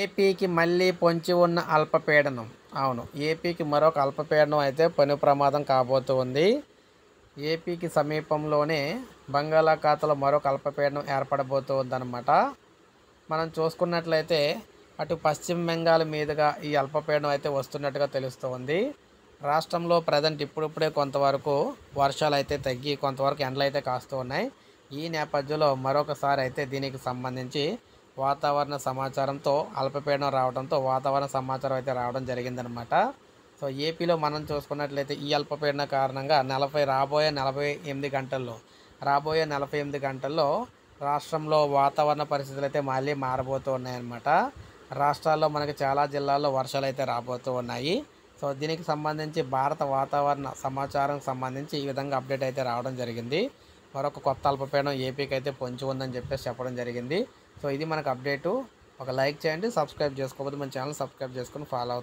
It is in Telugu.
ఏపీకి మళ్ళీ పొంచి ఉన్న అల్పపీడనం. అవును, ఏపీకి మరొక అల్పపీడనం అయితే పెను ప్రమాదం కాబోతూ ఉంది. ఏపీకి సమీపంలోనే బంగాళాఖాతంలో మరొక అల్పపీడనం ఏర్పడబోతూ ఉందన్నమాట. మనం చూసుకున్నట్లయితే అటు పశ్చిమ బెంగాల్ మీదుగా ఈ అల్పపీడనం అయితే వస్తున్నట్టుగా తెలుస్తూ ఉంది. రాష్ట్రంలో ప్రజెంట్ ఇప్పుడిప్పుడే కొంతవరకు వర్షాలు అయితే తగ్గి కొంతవరకు ఎండలు అయితే కాస్తూ ఉన్నాయి. ఈ నేపథ్యంలో మరొకసారి అయితే దీనికి సంబంధించి వాతావరణ సమాచారంతో అల్పపీడనం రావడంతో వాతావరణ సమాచారం అయితే రావడం జరిగిందనమాట. సో ఏపీలో మనం చూసుకున్నట్లయితే ఈ అల్పపీడన కారణంగా రాబోయే 48 గంటల్లో రాష్ట్రంలో వాతావరణ పరిస్థితులు అయితే మళ్ళీ మారబోతూ ఉన్నాయన్నమాట. రాష్ట్రాల్లో మనకి చాలా జిల్లాల్లో వర్షాలు అయితే రాబోతూ ఉన్నాయి. సో దీనికి సంబంధించి భారత వాతావరణ సమాచారం సంబంధించి ఈ విధంగా అప్డేట్ అయితే రావడం జరిగింది. మరొక కొత్త అల్పపీడనం ఏపీకి అయితే పొంచి ఉందని చెప్పేసి చెప్పడం జరిగింది. సో ఇది మనకు అప్డేటు. ఒక లైక్ చేయండి, సబ్స్క్రైబ్ చేసుకోకపోతే మన ఛానల్ సబ్స్క్రైబ్ చేసుకొని ఫాలో